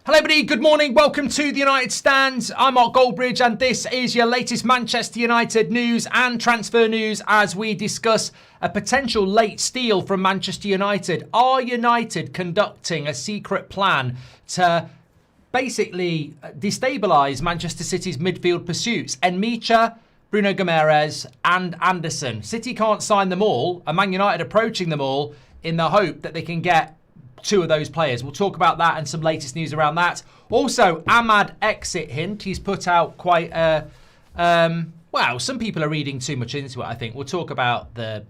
Hello everybody, good morning, welcome to the United Stand. I'm Mark Goldbridge and this is your latest Manchester United news and transfer news as we discuss a potential late steal from Manchester United. Are United conducting a secret plan to basically destabilise Manchester City's midfield pursuits? Nmecha, Bruno Guimarães and Anderson. City can't sign them all, and Man United approaching them all in the hope that they can get two of those players. We'll talk about that and some latest news around that. Also, Ahmad exit hint. He's put out quite a... well, some people are reading too much into it, I think. We'll talk about the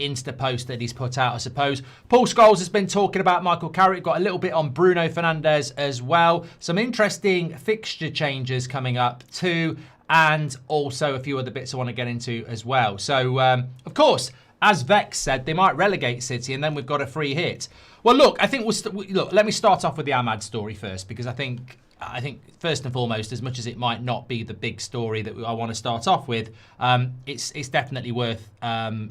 Insta post that he's put out, I suppose. Paul Scholes has been talking about Michael Carrick. Got a little bit on Bruno Fernandes as well. Some interesting fixture changes coming up too. And also a few other bits I want to get into as well. So, of course, as Vex said, they might relegate City and then we've got a free hit. Well, look, I think look. Let me start off with the Ahmad story first, because I think first and foremost, as much as it might not be the big story that I want to start off with, it's definitely worth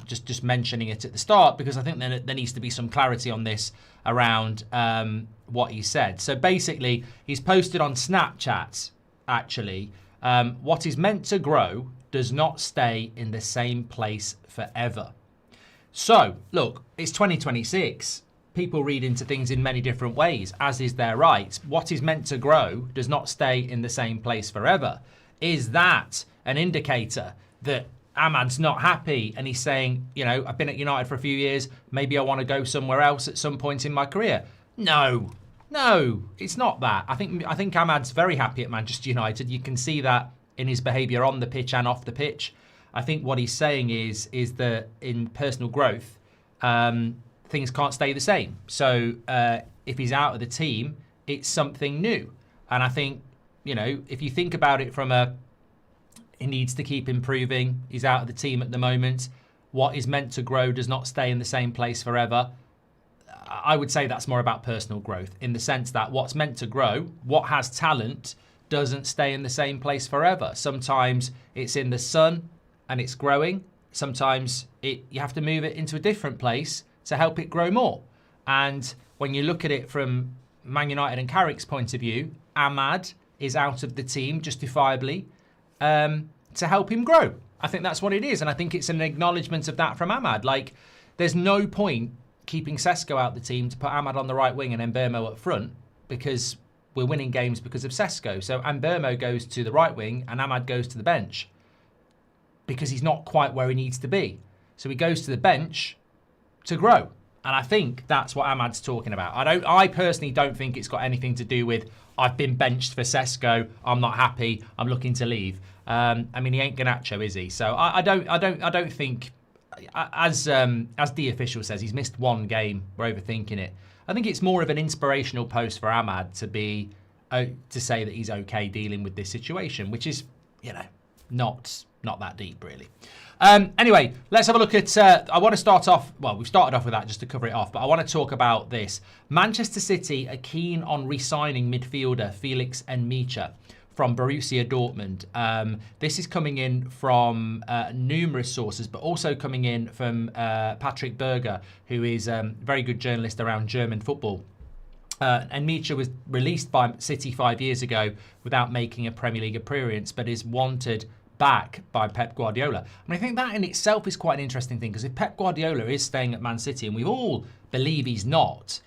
just mentioning it at the start, because I think there needs to be some clarity on this around what he said. So basically, he's posted on Snapchat, actually, what is meant to grow does not stay in the same place forever. So, look, it's 2026. People read into things in many different ways, as is their right. What is meant to grow does not stay in the same place forever. Is that an indicator that Ahmad's not happy and he's saying, you know, I've been at United for a few years, maybe I want to go somewhere else at some point in my career? No, it's not that. I think Ahmad's very happy at Manchester United. You can see that in his behaviour on the pitch and off the pitch. I think what he's saying is that in personal growth, things can't stay the same. So if he's out of the team, it's something new. And I think, you know, if you think about it from he needs to keep improving. He's out of the team at the moment. What is meant to grow does not stay in the same place forever. I would say that's more about personal growth, in the sense that what's meant to grow, what has talent, doesn't stay in the same place forever. Sometimes it's in the sun and it's growing. Sometimes you have to move it into a different place to help it grow more. And when you look at it from Man United and Carrick's point of view, Ahmad is out of the team justifiably to help him grow. I think that's what it is. And I think it's an acknowledgement of that from Ahmad. Like, there's no point keeping Sesko out the team to put Ahmad on the right wing and Mbermo up front, because we're winning games because of Sesko. So Mbermo goes to the right wing and Ahmad goes to the bench, because he's not quite where he needs to be. So he goes to the bench to grow. And I think that's what Ahmad's talking about. I personally don't think it's got anything to do with, I've been benched for Sesko, I'm not happy, I'm looking to leave. I mean, he ain't Garnacho, is he? So I don't think, as the official says, he's missed one game. We're overthinking it. I think it's more of an inspirational post for Ahmad to say that he's okay dealing with this situation, which is, you know, not that deep, really. Anyway, let's have a look at... I want to start off... Well, we've started off with that just to cover it off, but I want to talk about this. Manchester City are keen on re-signing midfielder Felix Nmecha from Borussia Dortmund. This is coming in from numerous sources, but also coming in from Patrick Berger, who is a very good journalist around German football. Nmecha was released by City 5 years ago without making a Premier League appearance, but is wanted back by Pep Guardiola. And I think that in itself is quite an interesting thing, because if Pep Guardiola is staying at Man City, and we all believe he's not,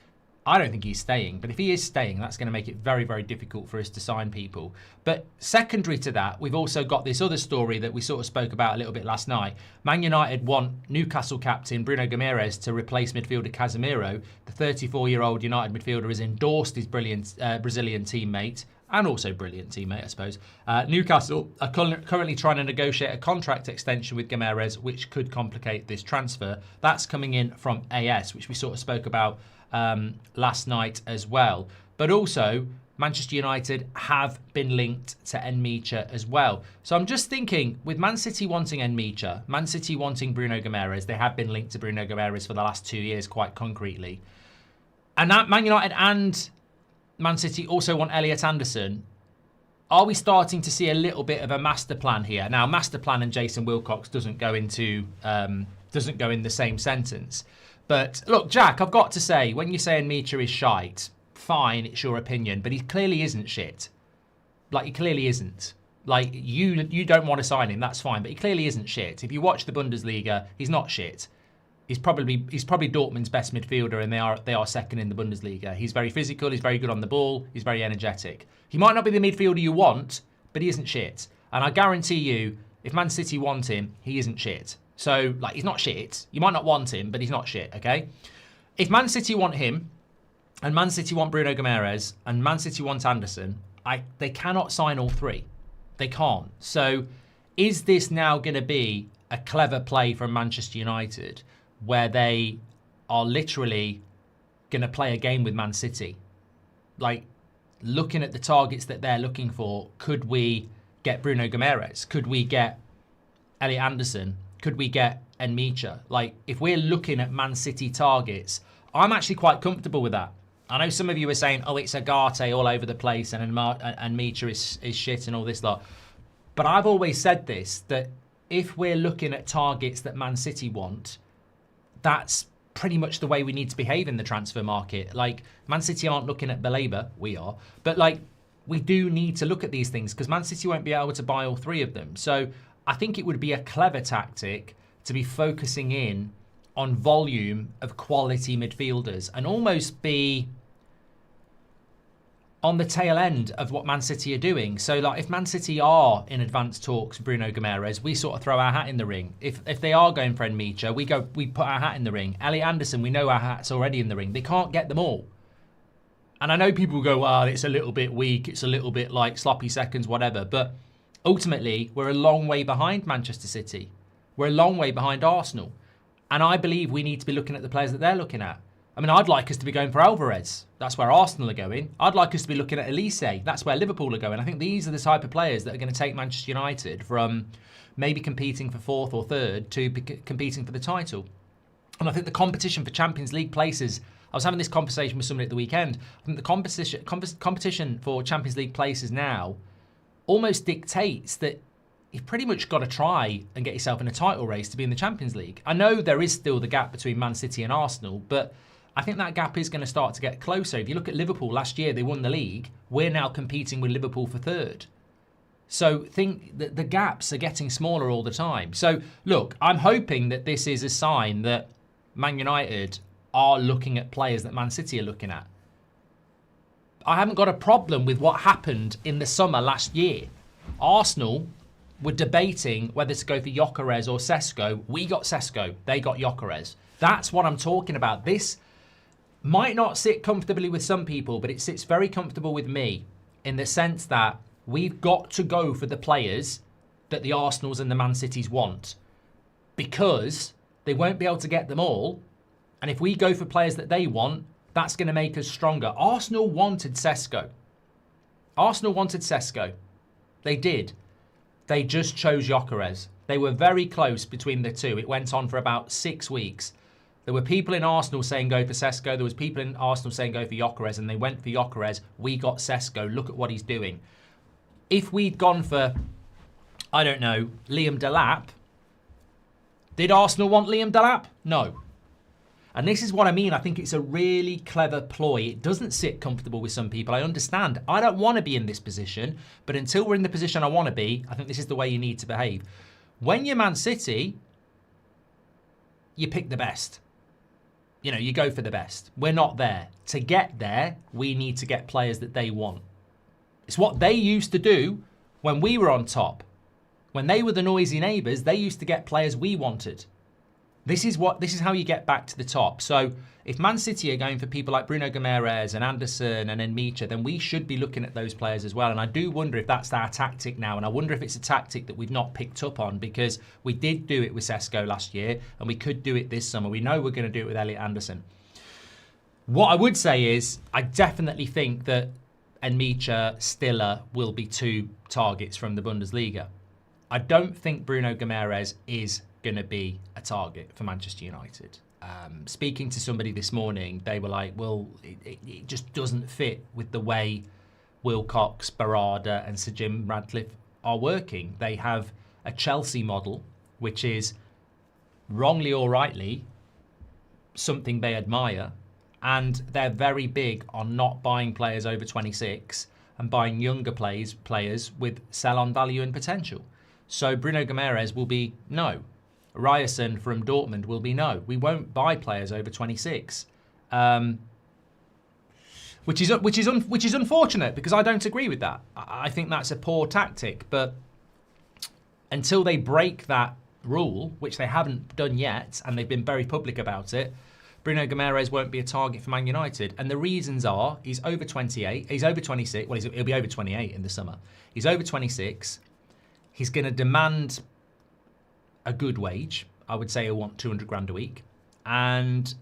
I don't think he's staying. But if he is staying, that's going to make it very, very difficult for us to sign people. But secondary to that, we've also got this other story that we sort of spoke about a little bit last night. Man United want Newcastle captain Bruno Guimarães to replace midfielder Casemiro. The 34-year-old United midfielder has endorsed his brilliant Brazilian teammate, and also brilliant teammate, I suppose. Newcastle are currently trying to negotiate a contract extension with Guimarães, which could complicate this transfer. That's coming in from AS, which we sort of spoke about last night as well. But also, Manchester United have been linked to Nmecha as well. So I'm just thinking, with Man City wanting Nmecha, Man City wanting Bruno Guimarães, they have been linked to Bruno Guimarães for the last 2 years quite concretely. And that Man United and Man City also want Elliot Anderson. Are we starting to see a little bit of a master plan here? Now, master plan and Jason Wilcox doesn't go in the same sentence. But look, Jack, I've got to say, when you say Nmecha is shite, fine, it's your opinion, but he clearly isn't shit. Like, he clearly isn't. Like, you don't want to sign him, that's fine, but he clearly isn't shit. If you watch the Bundesliga, he's not shit. He's probably Dortmund's best midfielder, and they are second in the Bundesliga. He's very physical, he's very good on the ball, he's very energetic. He might not be the midfielder you want, but he isn't shit. And I guarantee you, if Man City want him, he isn't shit. So, like, he's not shit. You might not want him, but he's not shit, okay? If Man City want him, and Man City want Bruno Guimarães, and Man City want Anderson, they cannot sign all three. They can't. So is this now going to be a clever play from Manchester United where they are literally going to play a game with Man City? Like, looking at the targets that they're looking for, could we get Bruno Guimarães? Could we get Elliot Anderson? Could we get Nmecha? Like, if we're looking at Man City targets, I'm actually quite comfortable with that. I know some of you are saying, oh, it's Agate all over the place and Nmecha is shit and all this lot. But I've always said this, that if we're looking at targets that Man City want, that's pretty much the way we need to behave in the transfer market. Like, Man City aren't looking at Baleba, we are. But, like, we do need to look at these things because Man City won't be able to buy all three of them. So I think it would be a clever tactic to be focusing in on volume of quality midfielders and almost be on the tail end of what Man City are doing. So, like, if Man City are in advanced talks with Bruno Guimarães, we sort of throw our hat in the ring. If they are going for Nmecha, we put our hat in the ring. Elliot Anderson, we know our hat's already in the ring. They can't get them all. And I know people go, well, it's a little bit weak, it's a little bit like sloppy seconds, whatever. But ultimately, we're a long way behind Manchester City. We're a long way behind Arsenal. And I believe we need to be looking at the players that they're looking at. I mean, I'd like us to be going for Alvarez. That's where Arsenal are going. I'd like us to be looking at Elise. That's where Liverpool are going. I think these are the type of players that are going to take Manchester United from maybe competing for fourth or third to competing for the title. And I think the competition for Champions League places, I was having this conversation with somebody at the weekend, I think the competition for Champions League places now almost dictates that you've pretty much got to try and get yourself in a title race to be in the Champions League. I know there is still the gap between Man City and Arsenal, but I think that gap is going to start to get closer. If you look at Liverpool last year, they won the league. We're now competing with Liverpool for third. So think that the gaps are getting smaller all the time. So look, I'm hoping that this is a sign that Man United are looking at players that Man City are looking at. I haven't got a problem with what happened in the summer last year. Arsenal were debating whether to go for Gyökeres or Sesko. We got Sesko. They got Gyökeres. That's what I'm talking about. This might not sit comfortably with some people, but it sits very comfortable with me in the sense that we've got to go for the players that the Arsenals and the Man Cities want because they won't be able to get them all. And if we go for players that they want, that's going to make us stronger. Arsenal wanted Sesko. Arsenal wanted Sesko. They did. They just chose Gyökeres. They were very close between the two. It went on for about 6 weeks. There were people in Arsenal saying go for Sesko. There was people in Arsenal saying go for Gyökeres, and they went for Gyökeres. We got Sesko. Look at what he's doing. If we'd gone for, I don't know, Liam Delap, did Arsenal want Liam Delap? No. And this is what I mean. I think it's a really clever ploy. It doesn't sit comfortable with some people. I understand. I don't want to be in this position, but until we're in the position I want to be, I think this is the way you need to behave. When you're Man City, you pick the best. You know, you go for the best. We're not there. To get there, we need to get players that they want. It's what they used to do when we were on top. When they were the noisy neighbours, they used to get players we wanted. This is how you get back to the top. So if Man City are going for people like Bruno Guimarães and Anderson and Nmecha, then we should be looking at those players as well. And I do wonder if that's our tactic now. And I wonder if it's a tactic that we've not picked up on because we did do it with Sesko last year and we could do it this summer. We know we're going to do it with Elliot Anderson. What I would say is I definitely think that Nmecha, Stiller will be two targets from the Bundesliga. I don't think Bruno Guimarães is going to be a target for Manchester United. Speaking to somebody this morning, they were like, well, it just doesn't fit with the way Wilcox, Barada and Sir Jim Radcliffe are working. They have a Chelsea model, which is wrongly or rightly something they admire. And they're very big on not buying players over 26 and buying younger players with sell-on value and potential. So Bruno Guimarães will be no. Ryerson from Dortmund will be no. We won't buy players over 26. Which is unfortunate, because I don't agree with that. I think that's a poor tactic. But until they break that rule, which they haven't done yet, and they've been very public about it, Bruno Guimarães won't be a target for Man United. And the reasons are, he's over 28, he's over 26, well, he'll be over 28 in the summer. He's over 26. He's going to demand a good wage. I would say he'll want 200 grand a week. And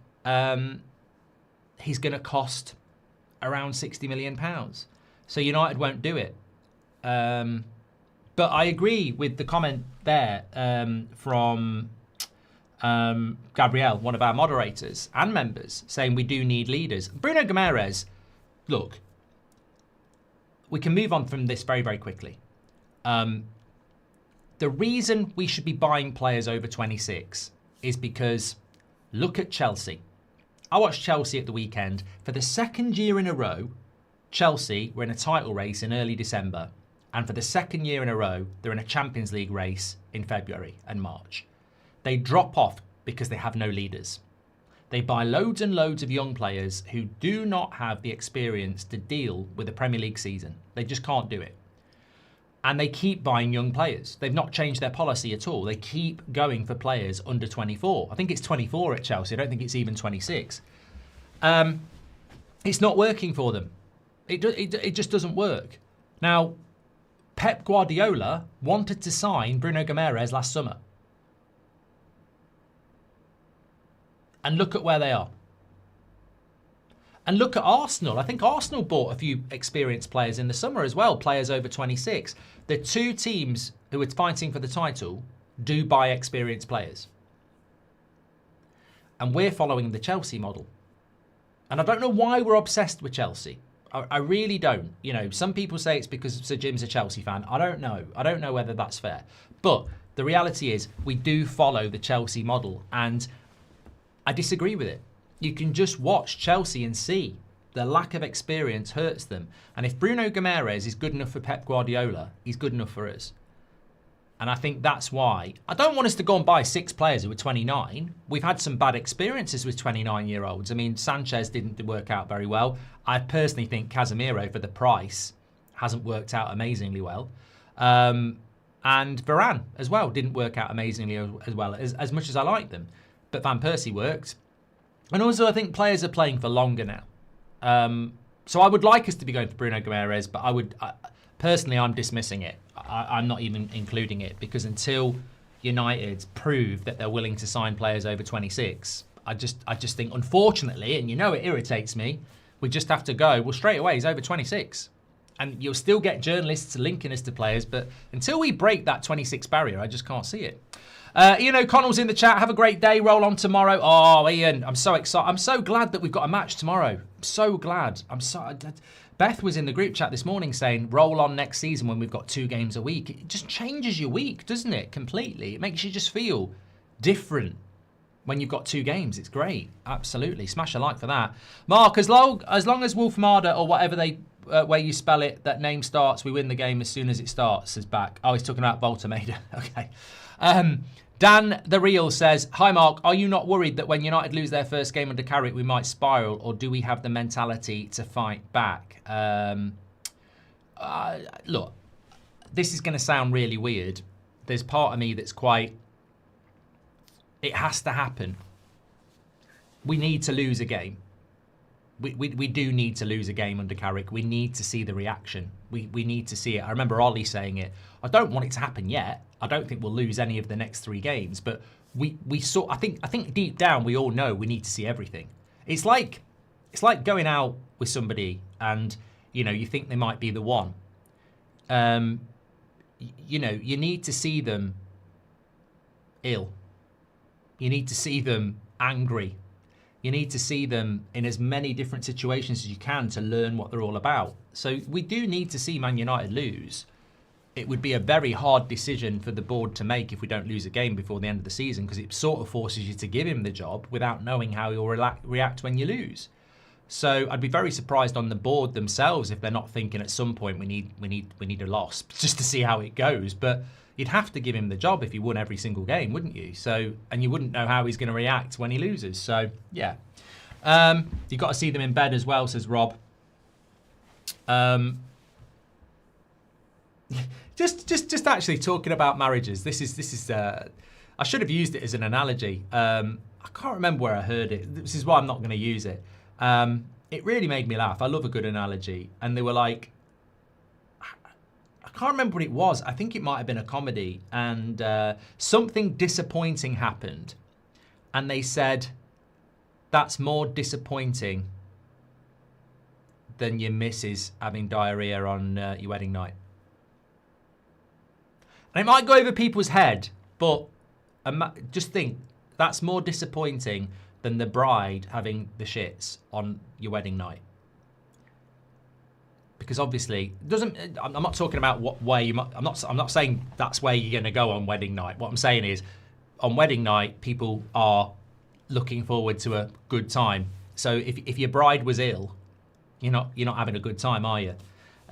he's going to cost around £60 million. So United won't do it. But I agree with the comment there from Gabrielle, one of our moderators and members, saying we do need leaders. Bruno Guimarães, look, we can move on from this very, very quickly. The reason we should be buying players over 26 is because look at Chelsea. I watched Chelsea at the weekend. For the second year in a row, Chelsea were in a title race in early December. And for the second year in a row, they're in a Champions League race in February and March. They drop off because they have no leaders. They buy loads and loads of young players who do not have the experience to deal with a Premier League season. They just can't do it. And they keep buying young players. They've not changed their policy at all. They keep going for players under 24. I think it's 24 at Chelsea. I don't think it's even 26. It's not working for them. It just doesn't work. Now, Pep Guardiola wanted to sign Bruno Guimarães last summer. And look at where they are. And look at Arsenal. I think Arsenal bought a few experienced players in the summer as well, players over 26. The two teams who are fighting for the title do buy experienced players. And we're following the Chelsea model. And I don't know why we're obsessed with Chelsea. I really don't. You know, some people say it's because Sir Jim's a Chelsea fan. I don't know. I don't know whether that's fair. But the reality is we do follow the Chelsea model, and I disagree with it. You can just watch Chelsea and see the lack of experience hurts them. And if Bruno Guimarães is good enough for Pep Guardiola, he's good enough for us. And I think that's why. I don't want us to go and buy 6 players who are 29. We've had some bad experiences with 29-year-olds. I mean, Sanchez didn't work out very well. I personally think Casemiro, for the price, hasn't worked out amazingly well. And Varane, as well, didn't work out amazingly as well, as much as I like them. But Van Persie worked. And also, I think players are playing for longer now. So I would like us to be going for Bruno Guimarães, but personally, I'm dismissing it. I'm not even including it, because until United prove that they're willing to sign players over 26, I just think, unfortunately, and you know it irritates me, we just have to go, well, straight away, he's over 26. And you'll still get journalists linking us to players, but until we break that 26 barrier, I just can't see it. Ian O'Connell's in the chat. Have a great day. Roll on tomorrow. Oh, Ian, I'm so excited. I'm so glad that we've got a match tomorrow. I'm so glad. Beth was in the group chat this morning saying, roll on next season when we've got 2 games a week. It just changes your week, doesn't it? Completely. It makes you just feel different when you've got 2 games. It's great. Absolutely. Smash a like for that. Mark, as long as Wolfmada, or whatever way you spell it, that name starts, we win the game as soon as it starts, is back. Oh, he's talking about Voltameda. Okay. Dan the Real says, hi Mark, are you not worried that when United lose their first game under Carrick we might spiral, or do we have the mentality to fight back? Look, this is going to sound really weird. There's part of me that's it has to happen. We need to lose a game. We do need to lose a game under Carrick. We need to see the reaction. We need to see it. I remember Ollie saying it. I don't want it to happen yet. I don't think we'll lose any of the next 3 games, but we saw. I think deep down we all know we need to see everything. It's like going out with somebody and you think they might be the one. You need to see them ill. You need to see them angry. You need to see them in as many different situations as you can to learn what they're all about. So we do need to see Man United lose. It would be a very hard decision for the board to make if we don't lose a game before the end of the season, because it sort of forces you to give him the job without knowing how he'll react when you lose. So I'd be very surprised on the board themselves if they're not thinking at some point we need a loss just to see how it goes. But you'd have to give him the job if he won every single game, wouldn't you? So, and you wouldn't know how he's going to react when he loses. So yeah, you've got to see them in bed as well, says Rob. Just actually talking about marriages. This is. I should have used it as an analogy. I can't remember where I heard it. This is why I'm not going to use it. It really made me laugh. I love a good analogy. And they were like, I can't remember what it was. I think it might have been a comedy. And something disappointing happened. And they said, that's more disappointing than your missus having diarrhea on your wedding night. And it might go over people's head, but just think, that's more disappointing than the bride having the shits on your wedding night. Because obviously, I'm not talking about what way you might, I'm not saying that's where you're going to go on wedding night. What I'm saying is, on wedding night, people are looking forward to a good time. So if your bride was ill, you're not having a good time, are you?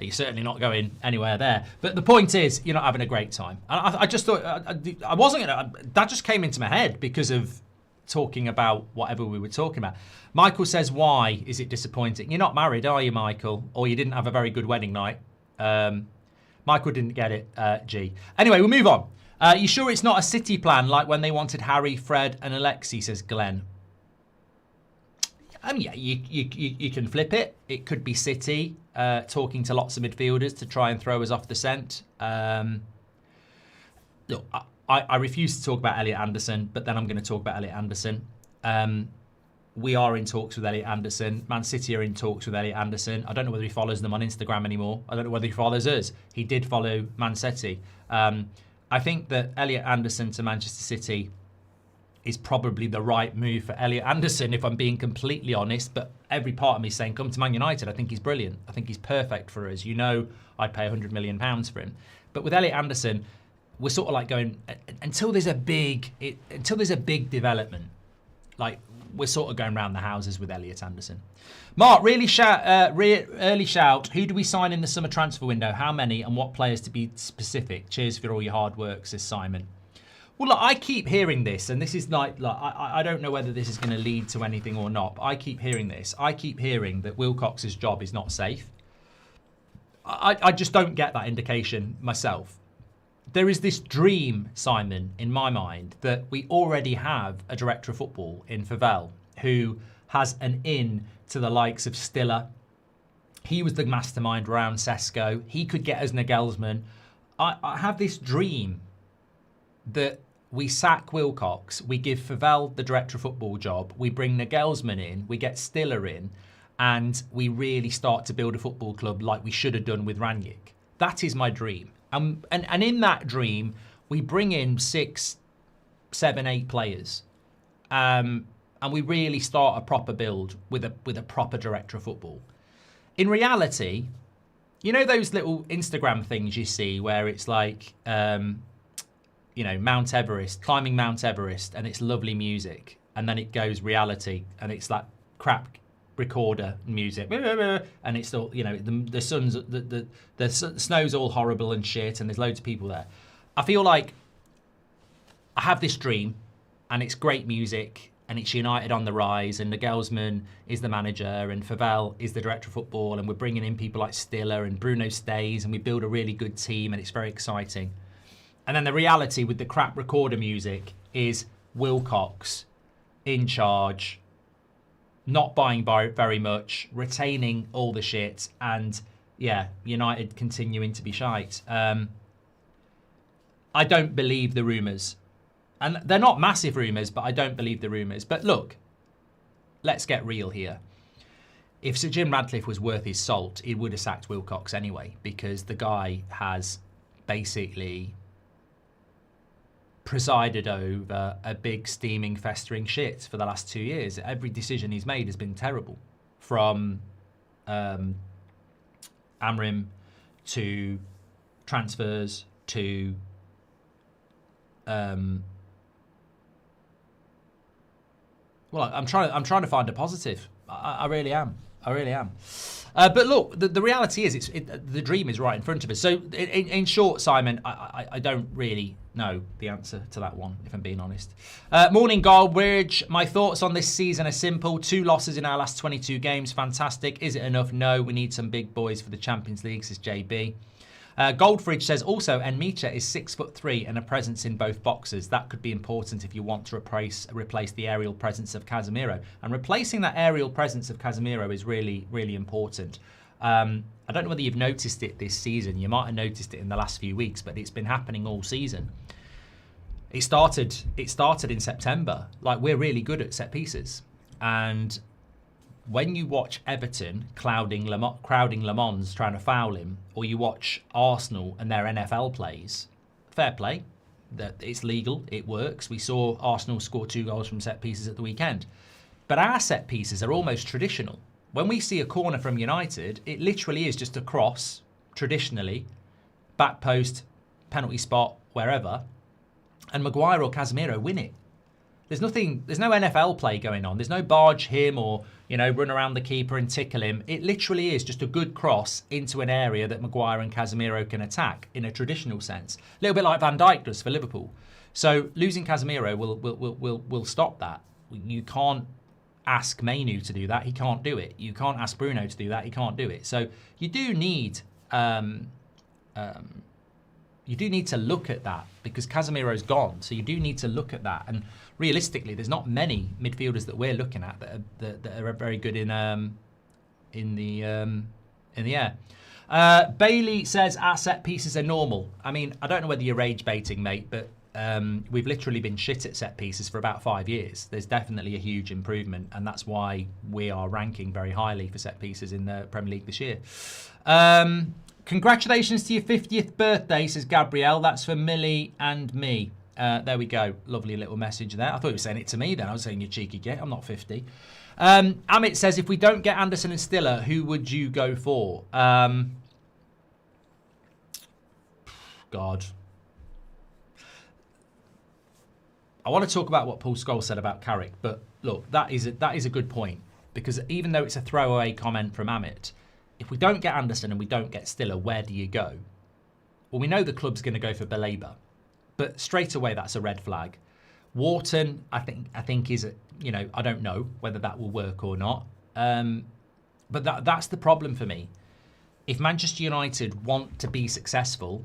You're certainly not going anywhere there. But the point is, you're not having a great time. And I just thought, I wasn't going to, that just came into my head because of talking about whatever we were talking about. Michael says, why is it disappointing? You're not married, are you, Michael? Or you didn't have a very good wedding night. Michael didn't get it, G. Anyway, we'll move on. You sure it's not a City plan like when they wanted Harry, Fred and Alexi, says Glenn. Yeah, you can flip it. It could be City talking to lots of midfielders to try and throw us off the scent. Look, I refuse to talk about Elliot Anderson, but then I'm going to talk about Elliot Anderson. We are in talks with Elliot Anderson. Man City are in talks with Elliot Anderson. I don't know whether he follows them on Instagram anymore. I don't know whether he follows us. He did follow Man City. I think that Elliot Anderson to Manchester City is probably the right move for Elliot Anderson, if I'm being completely honest. But every part of me is saying, come to Man United. I think he's brilliant. I think he's perfect for us. You know, I'd pay £100 million for him. But with Elliot Anderson, we're sort of like going, until there's a big development, like we're sort of going around the houses with Elliot Anderson. Mark, early shout. Who do we sign in the summer transfer window? How many and what players to be specific? Cheers for all your hard work, says Simon. Well, look, I keep hearing this, and this is like I don't know whether this is going to lead to anything or not, but I keep hearing this. I keep hearing that Wilcox's job is not safe. I just don't get that indication myself. There is this dream, Simon, in my mind, that we already have a director of football in Favel who has an in to the likes of Stiller. He was the mastermind around Sesko. He could get us Nagelsmann. I have this dream that we sack Wilcox, we give Favel the director of football job, we bring Nagelsmann in, we get Stiller in, and we really start to build a football club like we should have done with Rangnick. That is my dream. And in that dream, we bring in 6, 7, 8 players. And we really start a proper build with a proper director of football. In reality, you know those little Instagram things you see where it's like, Mount Everest, climbing Mount Everest, and it's lovely music. And then it goes reality, and it's that crap recorder music, and it's all, the sun's, the snow's all horrible and shit, and there's loads of people there. I feel like I have this dream, and it's great music, and it's United on the rise, and Nagelsmann is the manager, and Favel is the director of football, and we're bringing in people like Stiller, and Bruno stays, and we build a really good team, and it's very exciting. And then the reality with the crap recorder music is Wilcox in charge, not buying very much, retaining all the shit, and yeah, United continuing to be shite. I don't believe the rumours. And they're not massive rumours, but I don't believe the rumours. But look, let's get real here. If Sir Jim Radcliffe was worth his salt, he would have sacked Wilcox anyway, because the guy has basically presided over a big steaming festering shit for the last 2 years. Every decision he's made has been terrible, from Amrim to transfers to well, I'm trying to find a positive. I really am. I really am. But look, the reality is, the dream is right in front of us. So, in short, Simon, I don't really know the answer to that one, if I'm being honest. Morning, Goldbridge. My thoughts on this season are simple. 2 losses in our last 22 games. Fantastic. Is it enough? No. We need some big boys for the Champions League, says JB. Goldbridge says also Nmecha is 6'3" and a presence in both boxes. That could be important if you want to replace the aerial presence of Casemiro. And replacing that aerial presence of Casemiro is really, really important. I don't know whether you've noticed it this season. You might have noticed it in the last few weeks, but it's been happening all season. It started in September. Like, we're really good at set pieces. And when you watch Everton crowding Le Mans trying to foul him, or you watch Arsenal and their NFL plays, fair play. It's legal, it works. We saw Arsenal score 2 goals from set pieces at the weekend. But our set pieces are almost traditional. When we see a corner from United, it literally is just a cross, traditionally, back post, penalty spot, wherever, and Maguire or Casemiro win it. There's no NFL play going on. There's no barge him or, run around the keeper and tickle him. It literally is just a good cross into an area that Maguire and Casemiro can attack in a traditional sense. A little bit like Van Dijk does for Liverpool. So losing Casemiro will stop that. You can't ask Manu to do that. He can't do it. You can't ask Bruno to do that. He can't do it. So you do need to look at that, because Casemiro's gone. So you do need to look at that. And realistically, there's not many midfielders that we're looking at that are very good in the air. Bailey says our set pieces are normal. I mean, I don't know whether you're rage baiting, mate, but we've literally been shit at set pieces for about 5 years. There's definitely a huge improvement, and that's why we are ranking very highly for set pieces in the Premier League this year. Congratulations to your 50th birthday, says Gabrielle. That's for Millie and me. There we go. Lovely little message there. I thought you were saying it to me then. I was saying you cheeky git. I'm not 50. Amit says, if we don't get Anderson and Stiller, who would you go for? God. I want to talk about what Paul Scholes said about Carrick, but look, that is a good point, because even though it's a throwaway comment from Amit, if we don't get Anderson and we don't get Stiller, where do you go? Well, we know the club's going to go for Baleba, but straight away that's a red flag. Wharton, I think is I don't know whether that will work or not. But that's the problem for me. If Manchester United want to be successful,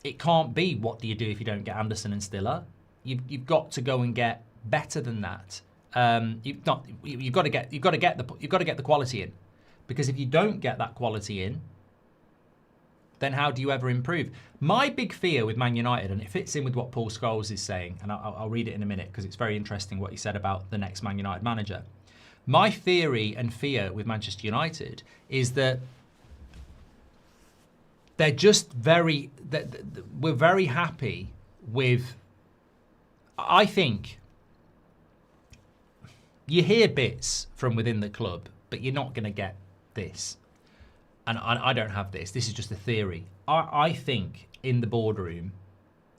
it can't be what do you do if you don't get Anderson and Stiller. You've got to go and get better than that. You've got to get the quality in. Because if you don't get that quality in, then how do you ever improve? My big fear with Man United, and it fits in with what Paul Scholes is saying, and I'll read it in a minute because it's very interesting what he said about the next Man United manager. My theory and fear with Manchester United is that they're just we're very happy with, I think, you hear bits from within the club, but you're not going to get this. And I don't have this. This is just a theory. I think in the boardroom,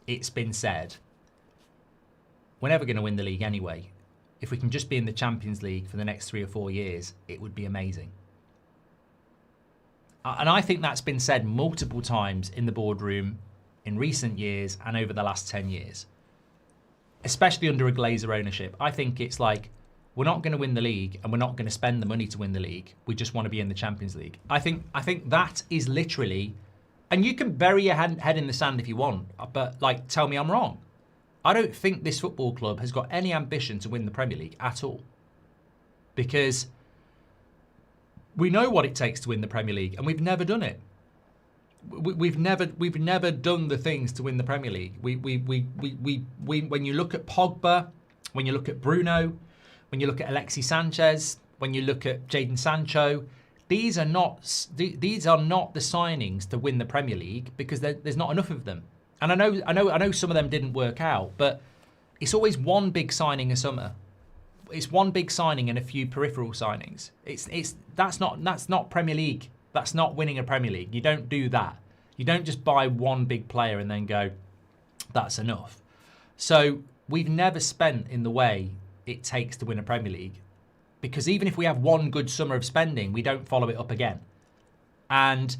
it's been said, we're never going to win the league anyway. If we can just be in the Champions League for the next 3 or 4 years, it would be amazing. And I think that's been said multiple times in the boardroom in recent years and over the last 10 years, especially under a Glazer ownership. I think it's like, we're not going to win the league and we're not going to spend the money to win the league. We just want to be in the Champions League. I think that is literally, and you can bury your head in the sand if you want, but tell me I'm wrong. I don't think this football club has got any ambition to win the Premier League at all. Because we know what it takes to win the Premier League and we've never done it. We've never done the things to win the Premier League. We when you look at Pogba, when you look at Bruno, when you look at Alexis Sanchez, when you look at Jadon Sancho, these are not the signings to win the Premier League, because there's not enough of them. And I know some of them didn't work out, but it's always one big signing a summer. It's one big signing and a few peripheral signings. That's not Premier League. That's not winning a Premier League. You don't do that. You don't just buy one big player and then go, that's enough. So we've never spent in the way it takes to win a Premier League. Because even if we have one good summer of spending, we don't follow it up again. And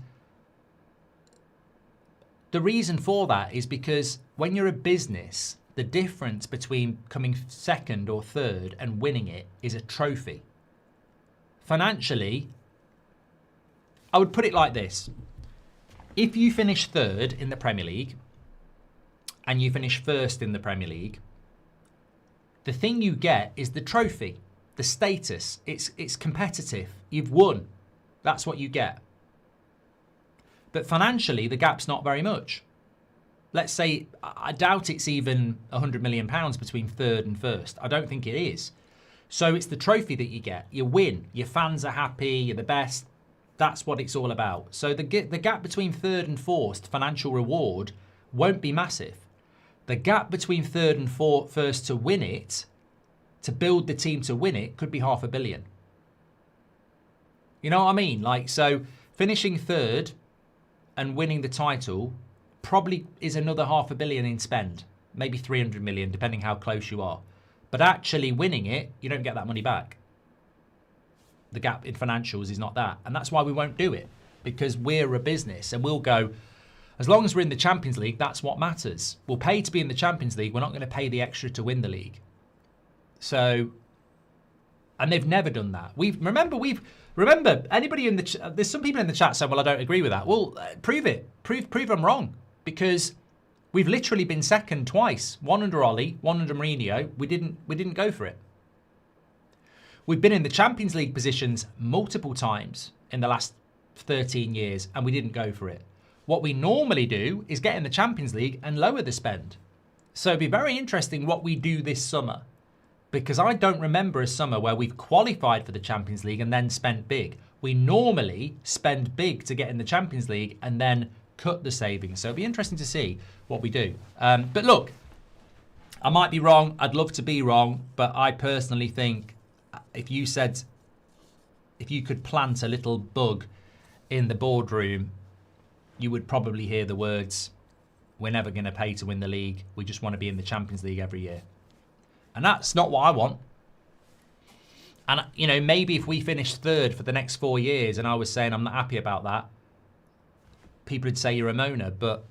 the reason for that is because when you're a business, the difference between coming second or third and winning it is a trophy. Financially, I would put it like this. If you finish third in the Premier League and you finish first in the Premier League, the thing you get is the trophy, the status. It's competitive. You've won. That's what you get. But financially, the gap's not very much. Let's say, I doubt it's even £100 million between third and first. I don't think it is. So it's the trophy that you get. You win. Your fans are happy. You're the best. That's what it's all about. So the gap between third and fourth, financial reward, won't be massive. The gap between third and first to win it, to build the team to win it, could be £500 million. You know what I mean? Like, so finishing third and winning the title probably is another £500 million in spend, maybe 300 million, depending how close you are. But actually winning it, you don't get that money back. The gap in financials is not that. And that's why we won't do it, because we're a business and we'll go, as long as we're in the Champions League, that's what matters. We'll pay to be in the Champions League. We're not going to pay the extra to win the league. So, and they've never done that. Remember, anybody in the there's some people in the chat saying, well, I don't agree with that. Well, prove it. Prove I'm wrong, because we've literally been second twice. One under Ollie, one under Mourinho. We didn't go for it. We've been in the Champions League positions multiple times in the last 13 years, and we didn't go for it. What we normally do is get in the Champions League and lower the spend. So it'd be very interesting what we do this summer, because I don't remember a summer where we've qualified for the Champions League and then spent big. We normally spend big to get in the Champions League and then cut the savings. So it'd be interesting to see what we do. But look, I might be wrong. I'd love to be wrong. But I personally think if you could plant a little bug in the boardroom, you would probably hear the words, we're never going to pay to win the league. We just want to be in the Champions League every year. And that's not what I want. And, you know, maybe if we finish third for the next 4 years and I was saying I'm not happy about that, people would say you're a moaner, but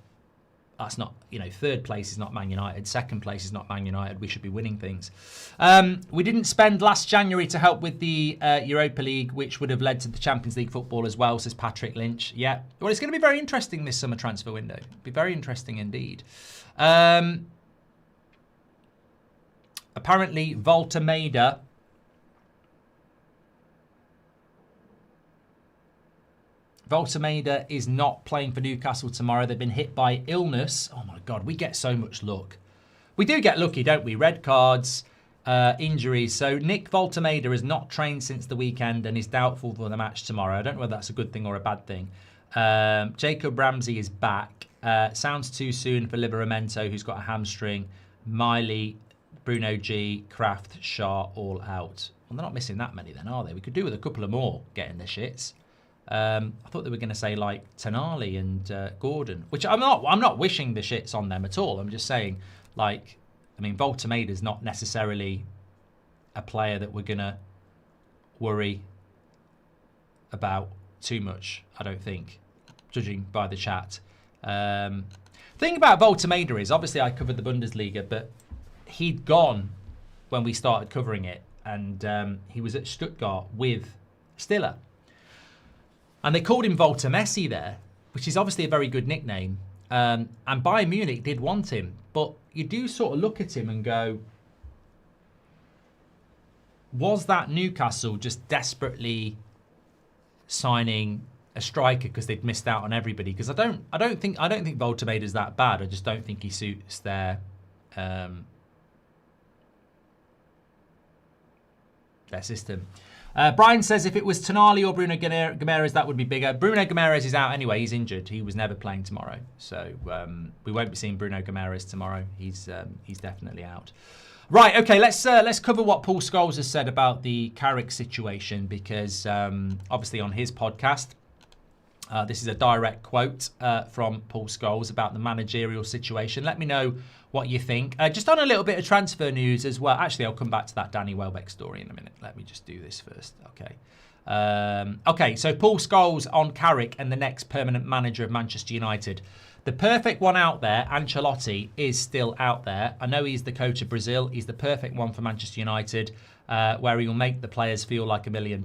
that's not, you know, third place is not Man United. Second place is not Man United. We should be winning things. We didn't spend last January to help with the Europa League, which would have led to the Champions League football as well, says Patrick Lynch. Yeah. Well, it's going to be very interesting this summer transfer window. It'll be very interesting indeed. Apparently, Voltemeda is not playing for Newcastle tomorrow. They've been hit by illness. Oh my God, we get so much luck. We do get lucky, don't we? Red cards, injuries. So Nick Voltemeda has not trained since the weekend and is doubtful for the match tomorrow. I don't know whether that's a good thing or a bad thing. Jacob Ramsey is back. Sounds too soon for Livramento, who's got a hamstring. Miley, Bruno G, Kraft, Shah, all out. Well, they're not missing that many then, are they? We could do with a couple of more getting the shits. I thought they were going to say like Tonali and Gordon, which I'm not wishing the shits on them at all. I'm just saying, like, I mean, Voltemeda's not necessarily a player that we're going to worry about too much, I don't think, judging by the chat. Thing about Voltemeda is, obviously I covered the Bundesliga, but he'd gone when we started covering it, and he was at Stuttgart with Stiller. And they called him Volta Messi there, which is obviously a very good nickname. And Bayern Munich did want him. But you do sort of look at him and go, was that Newcastle just desperately signing a striker because they'd missed out on everybody? Because I don't think Voltemeda's that bad. I just don't think he suits their system. Brian says if it was Tonali or Bruno Guimarães, that would be bigger. Bruno Guimarães is out anyway. He's injured. He was never playing tomorrow. So we won't be seeing Bruno Guimarães tomorrow. He's definitely out. Right, okay, let's cover what Paul Scholes has said about the Carrick situation, because obviously on his podcast, This is a direct quote from Paul Scholes about the managerial situation. Let me know what you think. Just on a little bit of transfer news as well. Actually, I'll come back to that Danny Welbeck story in a minute. Let me just do this first. Okay. Okay, so Paul Scholes on Carrick and the next permanent manager of Manchester United. The perfect one out there, Ancelotti, is still out there. I know he's the coach of Brazil. He's the perfect one for Manchester United, where he will make the players feel like $1 million.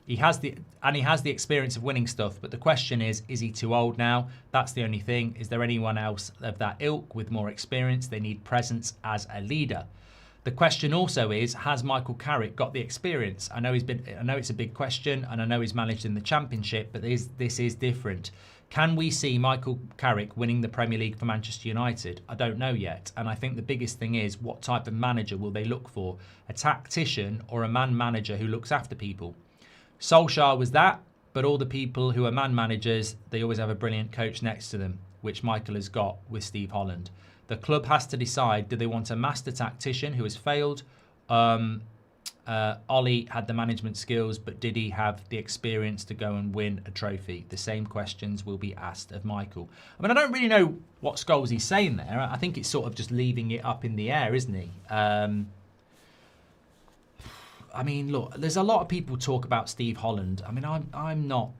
He has the experience of winning stuff, but the question is he too old now? That's the only thing. Is there anyone else of that ilk with more experience? They need presence as a leader. The question also is, has Michael Carrick got the experience? I know it's a big question, and I know he's managed in the Championship, but this is different. Can we see Michael Carrick winning the Premier League for Manchester United? I don't know yet. And I think the biggest thing is, what type of manager will they look for? A tactician or a man manager who looks after people? Solskjaer was that, but all the people who are man managers, they always have a brilliant coach next to them, which Michael has got with Steve Holland. The club has to decide, do they want a master tactician who has failed? Ollie had the management skills, but did he have the experience to go and win a trophy? The same questions will be asked of Michael. I mean, I don't really know what Scholes is saying there. I think it's sort of just leaving it up in the air, isn't he? I mean, look, there's a lot of people talk about Steve Holland. I mean, I'm not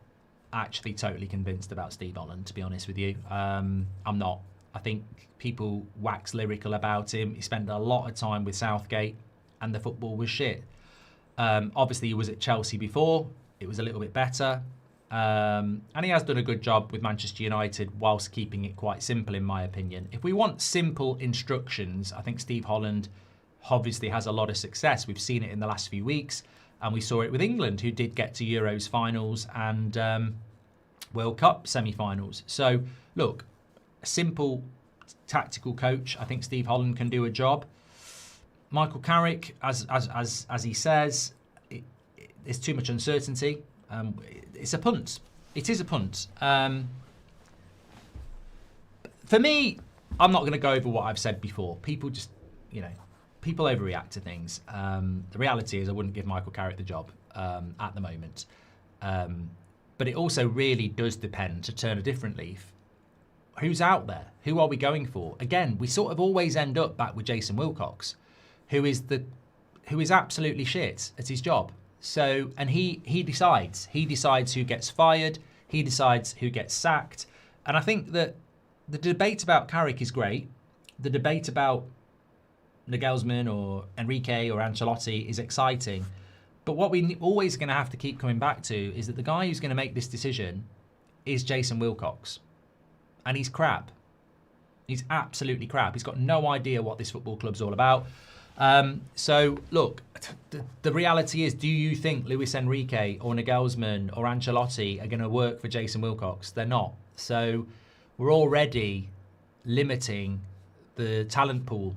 actually totally convinced about Steve Holland, to be honest with you. I'm not. I think people wax lyrical about him. He spent a lot of time with Southgate, and the football was shit. Obviously, he was at Chelsea before. It was a little bit better. And he has done a good job with Manchester United whilst keeping it quite simple, in my opinion. If we want simple instructions, I think Steve Holland obviously has a lot of success. We've seen it in the last few weeks, and we saw it with England, who did get to Euros finals and World Cup semi-finals. So, look, a simple tactical coach, I think Steve Holland can do a job. Michael Carrick, as he says, there's too much uncertainty. It's a punt. It is a punt. For me, I'm not going to go over what I've said before. People just, people overreact to things. The reality is I wouldn't give Michael Carrick the job at the moment. But it also really does depend, to turn a different leaf, who's out there? Who are we going for? Again, we sort of always end up back with Jason Wilcox, who is absolutely shit at his job. So, and he decides who gets fired, he decides who gets sacked. And I think that the debate about Carrick is great. The debate about Nagelsmann or Enrique or Ancelotti is exciting. But what we always going to have to keep coming back to is that the guy who's going to make this decision is Jason Wilcox. And he's crap. He's absolutely crap. He's got no idea what this football club's all about. So, look, the reality is, do you think Luis Enrique or Nagelsmann or Ancelotti are going to work for Jason Wilcox? They're not. So we're already limiting the talent pool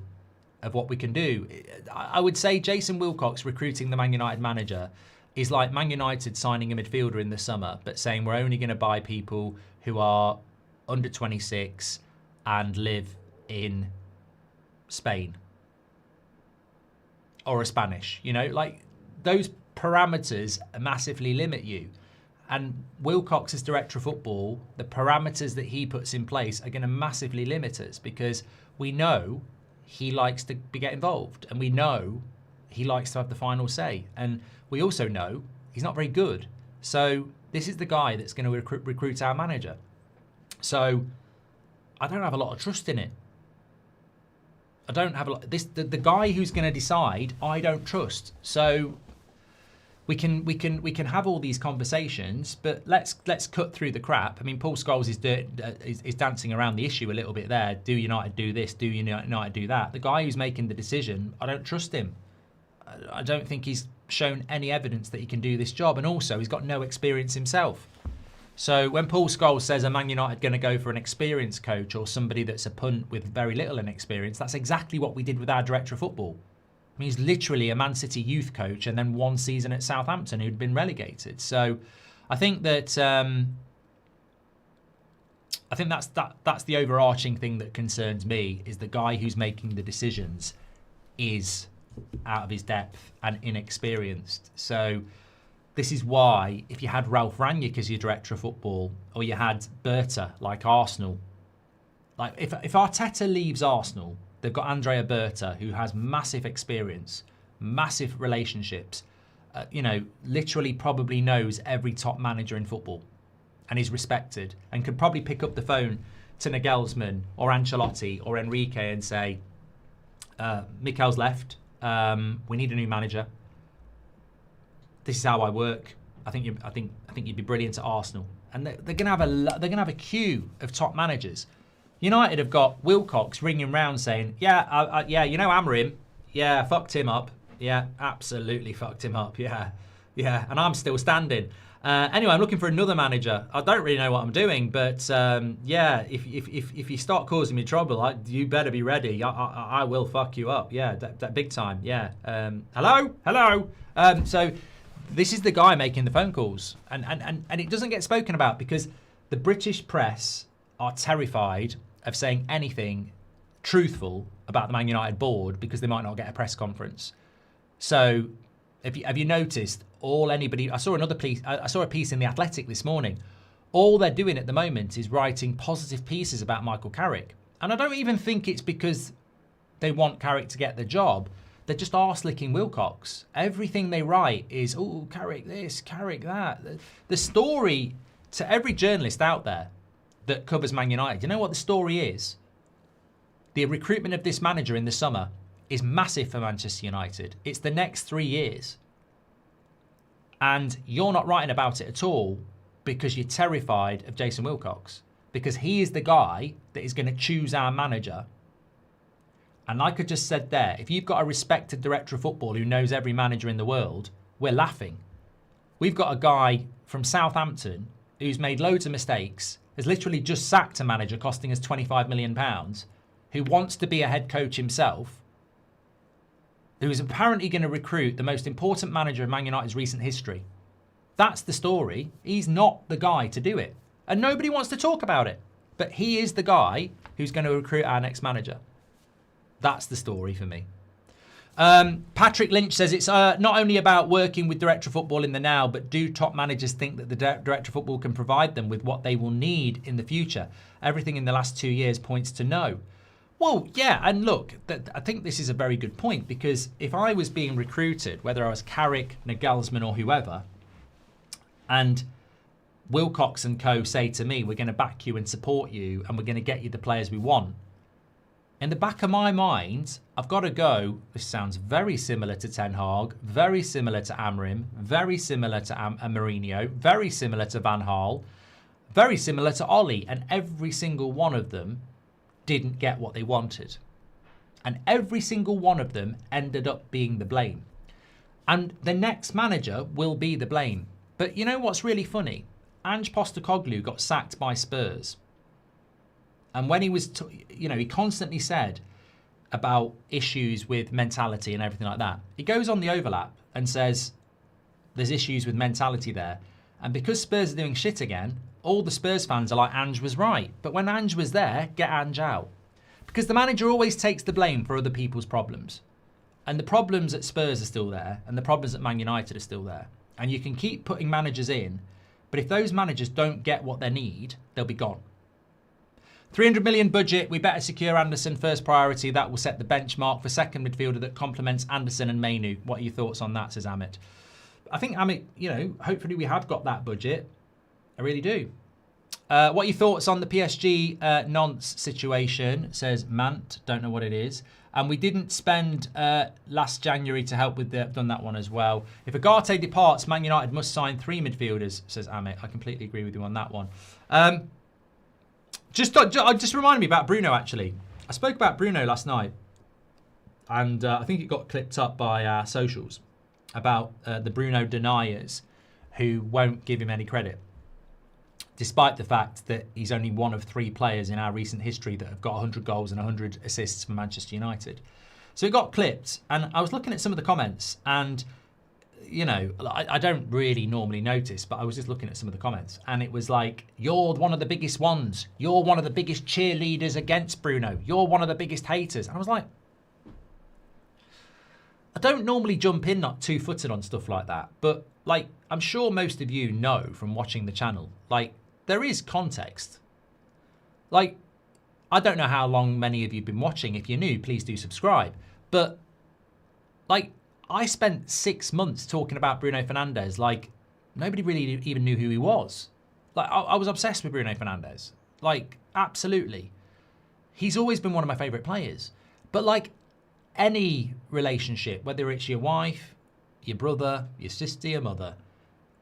of what we can do. I would say Jason Wilcox recruiting the Man United manager is like Man United signing a midfielder in the summer, but saying we're only going to buy people who are under 26 and live in Spain or a Spanish, like those parameters massively limit you. And Wilcox as director of football, the parameters that he puts in place are going to massively limit us, because we know he likes to get involved, and we know he likes to have the final say, and we also know he's not very good. So this is the guy that's going to recruit our manager. So I don't have a lot of trust in it. I don't have a lot. The guy who's going to decide, I don't trust. So we can have all these conversations, but let's cut through the crap. I mean, Paul Scholes is dancing around the issue a little bit there. Do United do this? Do United do that? The guy who's making the decision, I don't trust him. I don't think he's shown any evidence that he can do this job, and also he's got no experience himself. So when Paul Scholes says, are Man United going to go for an experienced coach or somebody that's a punt with very little inexperience, that's exactly what we did with our director of football. I mean, he's literally a Man City youth coach and then one season at Southampton who'd been relegated. So I think that that's the overarching thing that concerns me, is the guy who's making the decisions is out of his depth and inexperienced. So This is why if you had Ralph Rangnick as your director of football, or you had Berta like Arsenal, like if Arteta leaves Arsenal, they've got Andrea Berta, who has massive experience, massive relationships, literally probably knows every top manager in football and is respected and could probably pick up the phone to Nagelsmann or Ancelotti or Enrique and say, Mikel's left, we need a new manager. This is how I work. I think you'd be brilliant at Arsenal. And they're gonna have a queue of top managers. United have got Wilcox ringing round saying, Amorim, yeah, fucked him up. Yeah, absolutely fucked him up. Yeah, and I'm still standing. Anyway, I'm looking for another manager. I don't really know what I'm doing, but if you start causing me trouble, you better be ready. I will fuck you up. Yeah, that big time. Yeah. Hello. So this is the guy making the phone calls, and it doesn't get spoken about because the British press are terrified of saying anything truthful about the Man United board because they might not get a press conference. So, have you noticed? I saw a piece in The Athletic this morning. All they're doing at the moment is writing positive pieces about Michael Carrick, and I don't even think it's because they want Carrick to get the job. They're just arse-licking Wilcox. Everything they write is, oh, Carrick this, Carrick that. The story to every journalist out there that covers Man United, you know what the story is? The recruitment of this manager in the summer is massive for Manchester United. It's the next 3 years. And you're not writing about it at all because you're terrified of Jason Wilcox. Because he is the guy that is going to choose our manager. And like I just said there, if you've got a respected director of football who knows every manager in the world, we're laughing. We've got a guy from Southampton who's made loads of mistakes, has literally just sacked a manager costing us £25 million, who wants to be a head coach himself, who is apparently going to recruit the most important manager of Man United's recent history. That's the story. He's not the guy to do it. And nobody wants to talk about it. But he is the guy who's going to recruit our next manager. That's the story for me. Patrick Lynch says it's not only about working with director of football in the now, but do top managers think that the director of football can provide them with what they will need in the future? Everything in the last 2 years points to no. Well, yeah, and look, I think this is a very good point, because if I was being recruited, whether I was Carrick, Nagelsmann or whoever, and Wilcox and co say to me, we're going to back you and support you and we're going to get you the players we want, in the back of my mind, I've got to go, this sounds very similar to Ten Hag, very similar to Amorim, very similar to Mourinho, very similar to Van Gaal, very similar to Ollie, and every single one of them didn't get what they wanted. And every single one of them ended up being the blame. And the next manager will be the blame. But you know what's really funny? Ange Postecoglou got sacked by Spurs. And when he was, he constantly said about issues with mentality and everything like that. He goes on the overlap and says there's issues with mentality there. And because Spurs are doing shit again, all the Spurs fans are like, Ange was right. But when Ange was there, get Ange out. Because the manager always takes the blame for other people's problems. And the problems at Spurs are still there. And the problems at Man United are still there. And you can keep putting managers in. But if those managers don't get what they need, they'll be gone. 300 million budget. We better secure Anderson first priority. That will set the benchmark for second midfielder that complements Anderson and Mainu. What are your thoughts on that, says Amit. I think, Amit, hopefully we have got that budget. I really do. What are your thoughts on the PSG nonce situation, says Mant. Don't know what it is. And we didn't spend last January to help with done that one as well. If Ugarte departs, Man United must sign 3 midfielders, says Amit. I completely agree with you on that one. Just reminded me about Bruno, actually. I spoke about Bruno last night. And I think it got clipped up by our socials about the Bruno deniers who won't give him any credit, despite the fact that he's only one of 3 players in our recent history that have got 100 goals and 100 assists for Manchester United. So it got clipped, and I was looking at some of the comments, and, I don't really normally notice, but I was just looking at some of the comments, and it was like, you're one of the biggest ones. You're one of the biggest cheerleaders against Bruno. You're one of the biggest haters. And I was like, I don't normally jump in not two-footed on stuff like that, but like I'm sure most of you know from watching the channel, like there is context. Like I don't know how long many of you have been watching. If you're new, please do subscribe. But like I spent 6 months talking about Bruno Fernandes. Like nobody really even knew who he was. Like I was obsessed with Bruno Fernandes. Like absolutely. He's always been one of my favourite players. But like any relationship, whether it's your wife, your brother, your sister, your mother,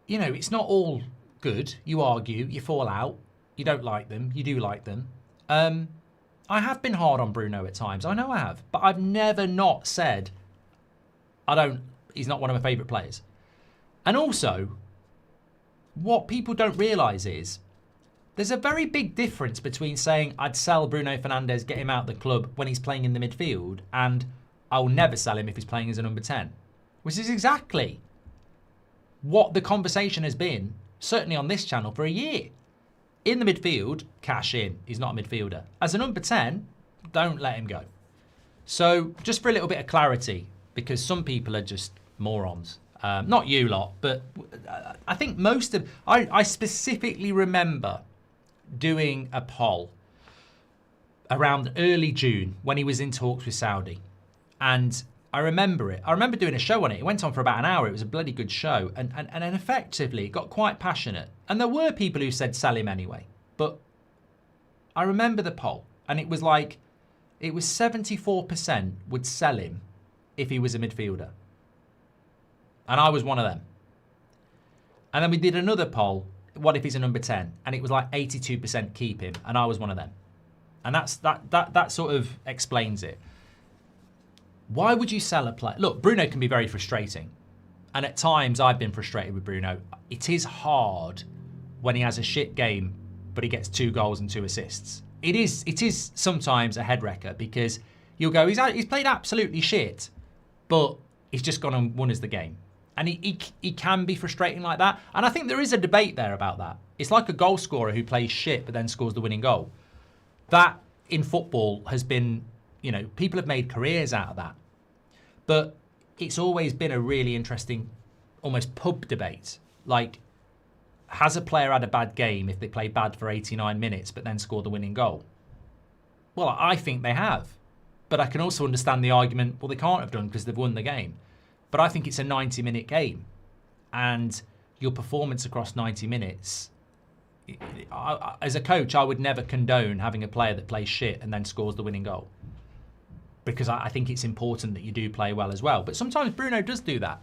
you know, it's not all good. You argue, you fall out, you don't like them, you do like them. I have been hard on Bruno at times. I know I have. But I've never not said, he's not one of my favourite players. And also, what people don't realise is, there's a very big difference between saying I'd sell Bruno Fernandes, get him out of the club when he's playing in the midfield, and I'll never sell him if he's playing as a number 10. Which is exactly what the conversation has been, certainly on this channel, for a year. In the midfield, cash in. He's not a midfielder. As a number 10, don't let him go. So, just for a little bit of clarity, because some people are just morons. Not you lot, but I think most of... I specifically remember doing a poll around early June when he was in talks with Saudi. And I remember it. I remember doing a show on it. It went on for about an hour. It was a bloody good show. And effectively, it got quite passionate. And there were people who said sell him anyway. But I remember the poll. And it was like, it was 74% would sell him if he was a midfielder. And I was one of them. And then we did another poll. What if he's a number 10? And it was like 82% keep him. And I was one of them. And that sort of explains it. Why would you sell a player? Look, Bruno can be very frustrating. And at times I've been frustrated with Bruno. It is hard when he has a shit game, but he gets 2 goals and 2 assists. It is sometimes a head wrecker because you'll go, he's played absolutely shit, but he's just gone and won us the game. And he can be frustrating like that. And I think there is a debate there about that. It's like a goal scorer who plays shit but then scores the winning goal. That in football has been, you know, people have made careers out of that. But it's always been a really interesting, almost pub debate. Like, has a player had a bad game if they play bad for 89 minutes but then score the winning goal? Well, I think they have. But I can also understand the argument, well, they can't have done because they've won the game. But I think it's a 90-minute game. And your performance across 90 minutes, as a coach, I would never condone having a player that plays shit and then scores the winning goal. Because I think it's important that you do play well as well. But sometimes Bruno does do that.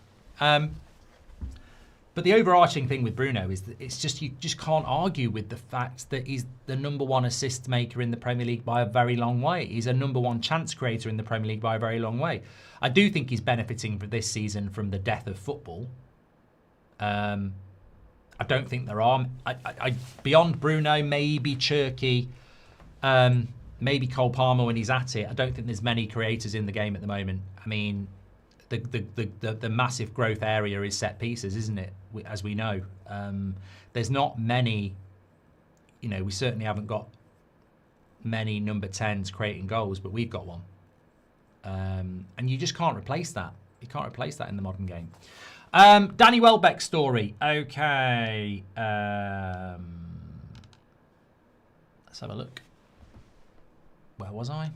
But the overarching thing with Bruno is that it's just, you just can't argue with the fact that he's the #1 assist maker in the Premier League by a very long way. He's a #1 chance creator in the Premier League by a very long way. I do think he's benefiting for this season from the death of football. I don't think there are. Beyond Bruno, maybe Cherky, maybe Cole Palmer when he's at it. I don't think there's many creators in the game at the moment. I mean, the massive growth area is set pieces, isn't it? As we know, there's not many. You know, we certainly haven't got many number 10s creating goals, but we've got one, and you just can't replace that. You can't replace that in the modern game. Danny Welbeck story. Okay, let's have a look. Where was I?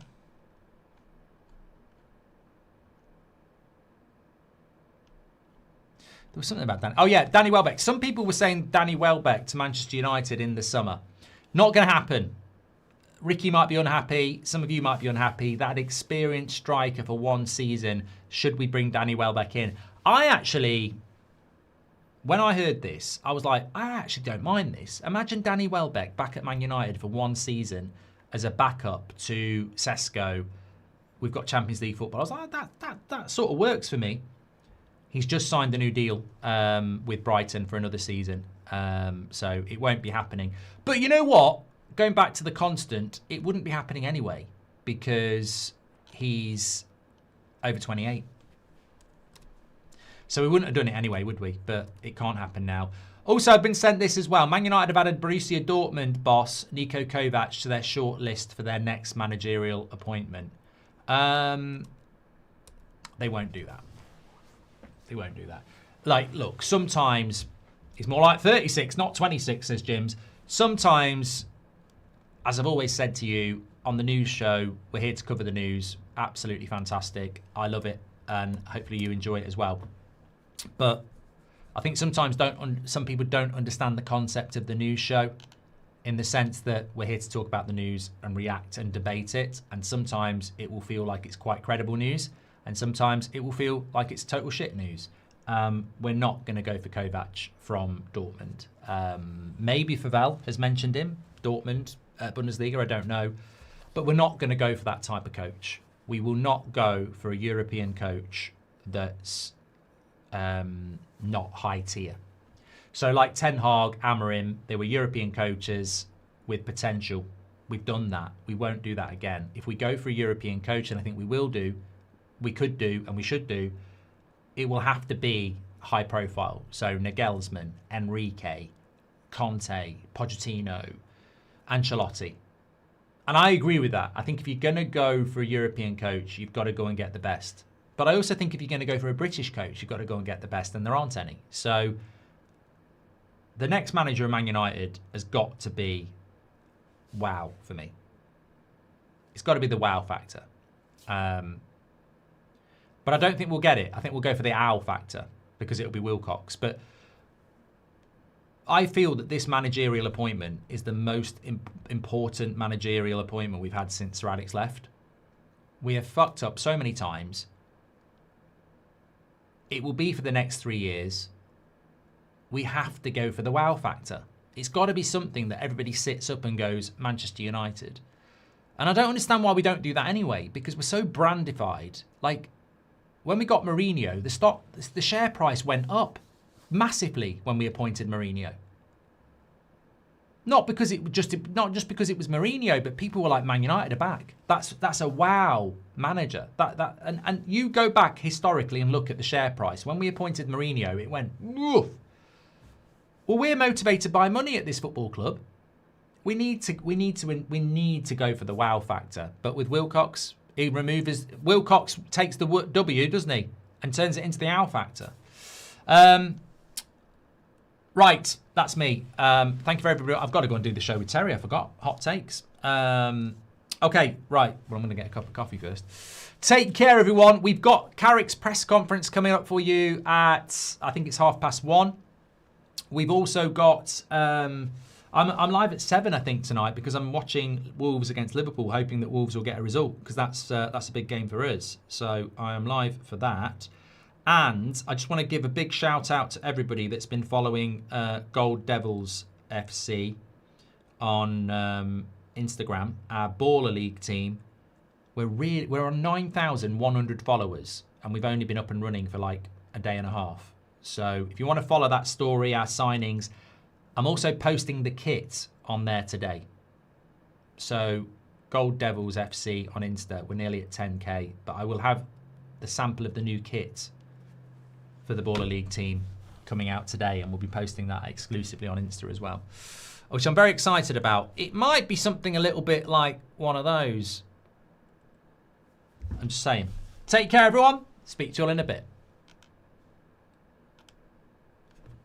There was something about Danny. Oh, yeah, Danny Welbeck. Some people were saying Danny Welbeck to Manchester United in the summer. Not going to happen. Ricky might be unhappy. Some of you might be unhappy. That experienced striker for one season. Should we bring Danny Welbeck in? I actually, when I heard this, I was like, I actually don't mind this. Imagine Danny Welbeck back at Man United for one season as a backup to Sesko. We've got Champions League football. I was like, that sort of works for me. He's just signed a new deal with Brighton for another season. So it won't be happening. But you know what? Going back to the constant, it wouldn't be happening anyway because he's over 28. So we wouldn't have done it anyway, would we? But it can't happen now. Also, I've been sent this as well. Man United have added Borussia Dortmund boss Niko Kovac to their short list for their next managerial appointment. They won't do that. They won't do that. Like, look, sometimes it's more like 36, not 26, says Jims. Sometimes, as I've always said to you on the news show, we're here to cover the news. Absolutely fantastic. I love it, and hopefully you enjoy it as well. But I think sometimes some people don't understand the concept of the news show, in the sense that we're here to talk about the news and react and debate it. And sometimes it will feel like it's quite credible news, and sometimes it will feel like it's total shit news. We're not going to go for Kovac from Dortmund. Maybe Favell has mentioned him, Dortmund, Bundesliga, I don't know. But we're not going to go for that type of coach. We will not go for a European coach that's not high tier. So like Ten Hag, Amorim, they were European coaches with potential. We've done that. We won't do that again. If we go for a European coach, and I think we will do, we could do, and we should do, it will have to be high profile. So Nagelsmann, Enrique, Conte, Pochettino, Ancelotti. And I agree with that. I think if you're going to go for a European coach, you've got to go and get the best. But I also think if you're going to go for a British coach, you've got to go and get the best, and there aren't any. So the next manager of Man United has got to be wow for me. It's got to be the wow factor. But I don't think we'll get it. I think we'll go for the owl factor, because it'll be Wilcox. But I feel that this managerial appointment is the most important managerial appointment we've had since Sir Alex left. We have fucked up so many times. It will be for the next 3 years. We have to go for the wow factor. It's got to be something that everybody sits up and goes, Manchester United. And I don't understand why we don't do that anyway, because we're so brandified. Like, when we got Mourinho, the share price went up massively when we appointed Mourinho. Not just because it was Mourinho, but people were like, Man United are back. That's a wow manager. And you go back historically and look at the share price. When we appointed Mourinho, it went woof. Well, we're motivated by money at this football club. We need to go for the wow factor. But with Wilcox, Wilcox takes the W, doesn't he, and turns it into the owl factor. Right, that's me. Thank you for everybody. I've got to go and do the show with Terry. I forgot. Hot takes. Okay, right. Well, I'm going to get a cup of coffee first. Take care, everyone. We've got Carrick's press conference coming up for you at, I think it's 1:30. We've also got, I'm live at 7, I think, tonight, because I'm watching Wolves against Liverpool, hoping that Wolves will get a result, because that's a big game for us. So I am live for that. And I just want to give a big shout out to everybody that's been following Gold Devils FC on Instagram, our Baller League team. We're on 9,100 followers, and we've only been up and running for like a day and a half. So if you want to follow that story, our signings, I'm also posting the kit on there today. So Gold Devils FC on Insta, we're nearly at 10k, but I will have the sample of the new kit for the Baller League team coming out today, and we'll be posting that exclusively on Insta as well, which I'm very excited about. It might be something a little bit like one of those. I'm just saying. Take care, everyone. Speak to you all in a bit.